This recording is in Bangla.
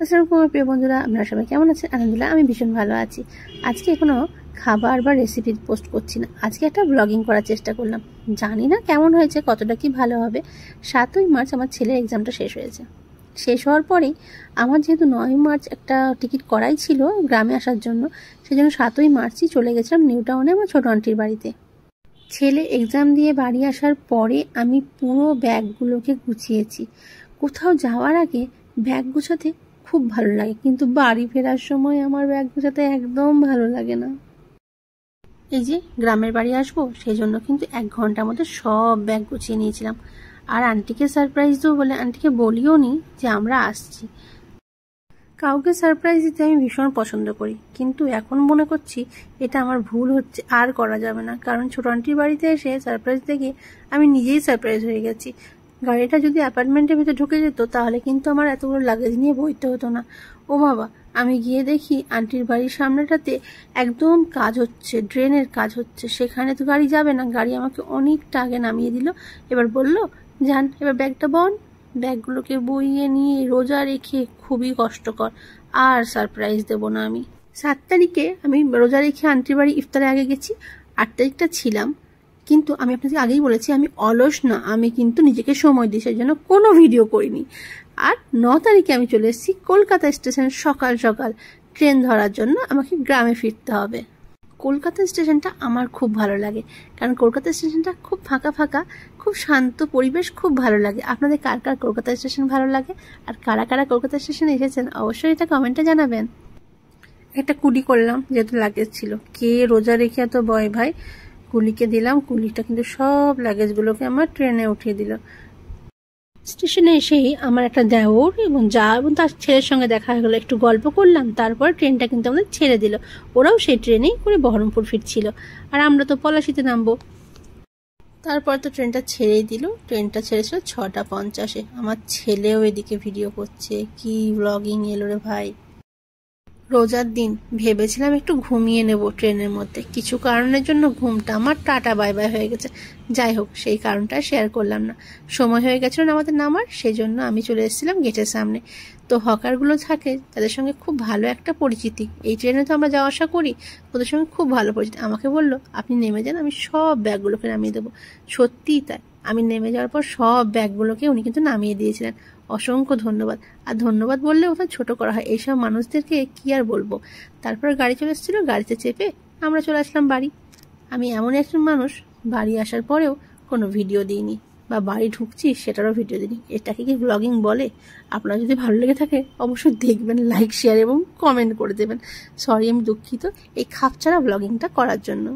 আসসালামু আলাইকুম প্রিয় বন্ধুরা, আপনারা সবাই কেমন আছেন? আলহামদুলিল্লাহ আমি ভীষণ ভালো আছি। আজকে কোনো খাবার বা রেসিপি পোস্ট করছি না, আজকে একটা ব্লগিং করার চেষ্টা করলাম। জানি না কেমন হয়েছে, কতটা কি ভালো হবে। 7ই মার্চ আমার ছেলের এক্সামটা শেষ হয়েছে। শেষ হওয়ার পরেই আমার যেহেতু 9 মার্চ একটা টিকিট করাই ছিল গ্রামে আসার জন্য, সেই জন্য 7ই মার্চই চলে গেছিলাম নিউ টাউনে আমার ছোটো আন্টির বাড়িতে। ছেলে এক্সাম দিয়ে বাড়ি আসার পরে আমি পুরো ব্যাগগুলোকে গুছিয়েছি। কোথাও যাওয়ার আগে ব্যাগ গুছাতে খুব ভালো লাগে, কিন্তু বাড়ি ফেরার সময় আমার ব্যাগ গুছাতে একদম ভালো লাগে না। এই যে গ্রামের বাড়ি আসবো, সেই জন্য কিন্তু 1 ঘন্টার মধ্যে সব ব্যাগ গুছিয়ে নিয়েছিলাম। আর আন্টিকে সারপ্রাইজ দেবো বলে আন্টিকে বলিও নি যে আমরা আসছি। কাউকে সারপ্রাইজ দিতে আমি ভীষণ পছন্দ করি, কিন্তু এখন মনে করছি এটা আমার ভুল হচ্ছে, আর করা যাবে না। কারণ ছোট আন্টির বাড়িতে এসে সারপ্রাইজ দেখে আমি নিজেই সারপ্রাইজ হয়ে গেছি। গাড়িটা যদি অ্যাপার্টমেন্টের ভিতরে ঢুকে যেত তাহলে কিন্তু আমার এতগুলো লাগেজ নিয়ে বইতে হতো না। ও বাবা, আমি গিয়ে দেখি আন্টির বাড়ির সামনেটাতে একদম কাজ হচ্ছে, ড্রেনের কাজ হচ্ছে। সেখানে তো গাড়ি যাবে না, গাড়ি আমাকে অনেকটা আগে নামিয়ে দিল। এবার বলল, যান এবার ব্যাগটা বন। ব্যাগগুলোকে বইয়ে নিয়ে রোজা রেখে খুবই কষ্টকর, আর সারপ্রাইজ দেব না আমি। 7 তারিখে আমি রোজা রেখে আন্টির বাড়ি ইফতারের আগে গেছি, 8 তারিখটা ছিলাম। কিন্তু আমি আপনাকে আগেই বলেছি আমি অলস না, আমি কিন্তু নিজেকে সময় দিই, সেই জন্য কোনো ভিডিও করিনি। আর 9 তারিখে আমি চলে এসেছি কলকাতা স্টেশনে সকাল সকাল ট্রেন ধরার জন্য। আমাকে গ্রামে ফিরতে হবে। কলকাতা স্টেশনটা আমার খুব ভালো লাগে, কারণ কলকাতা স্টেশনটা খুব ফাঁকা ফাঁকা, খুব শান্ত পরিবেশ, খুব ভালো লাগে। আপনাদের কার কার কলকাতা স্টেশন ভালো লাগে, আর কারা কারা কলকাতা স্টেশনে এসেছেন অবশ্যই এটা কমেন্টে জানাবেন। একটা কুলি করলাম, যেহেতু লাগেজ ছিল। কে রোজা রেখে এত ভয় ভাই, কুলিকে দিলাম। কুলিটা কিন্তু সব লাগেজগুলোকে আমার ট্রেনে উঠিয়ে দিল। স্টেশনে এসেই আমার একটা দেওর এবং যা এবং তার ছেলের সঙ্গে দেখা হয়ে গেলো, একটু গল্প করলাম। তারপর ট্রেনটা কিন্তু আমাদের ছেড়ে দিল। ওরাও সেই ট্রেনেই করে বহরমপুর ফিরছিল, আর আমরা তো পলাশিতে নামবো। তারপর তো ট্রেনটা ছেড়েই দিল। ট্রেনটা ছেড়েছিল 6টা 50-এ। আমার ছেলেও এদিকে ভিডিও করছে। কি ব্লগিং এলো রে ভাই। রোজার দিন ভেবেছিলাম একটু ঘুমিয়ে নেব ট্রেনের মধ্যে, কিছু কারণের জন্য ঘুমটা আমার টাটা বাই বাই হয়ে গেছে। যাই হোক, সেই কারণটা শেয়ার করলাম না। সময় হয়ে গেছিল না আমাদের নামার, সেই জন্য আমি চলে এসেছিলাম গেটের সামনে। তো হকারগুলো থাকে, তাদের সঙ্গে খুব ভালো একটা পরিচিতি। এই ট্রেনে তো আমরা যাওয়া আসা করি, ওদের সঙ্গে খুব ভালো পরিচিতি। আমাকে বললো, আপনি নেমে যান, আমি সব ব্যাগগুলোকে নামিয়ে দেবো। সত্যিই তাই, আমি নেমে যাওয়ার পর সব ব্যাগগুলোকে উনি কিন্তু নামিয়ে দিয়েছিলেন। অসংখ্য ধন্যবাদ। আর ধন্যবাদ বললে ওটা ছোট করা হয়, এইসব মানুষদেরকে কি আর বলবো। তারপর গাড়ি চলে এসেছিল, গাড়িতে চেপে আমরা চলে আসলাম বাড়ি। আমি এমন একজন মানুষ, বাড়ি আসার পরেও কোনো ভিডিও দিইনি, বা বাড়ি ঢুকছি সেটারও ভিডিও দিইনি। এটাকে কি ব্লগিং বলে? আপনার যদি ভালো লেগে থাকে অবশ্যই দেখবেন, লাইক শেয়ার এবং কমেন্ট করে দেবেন। সরি, আমি দুঃখিত এই খাপছাড়া ব্লগিংটা করার জন্য।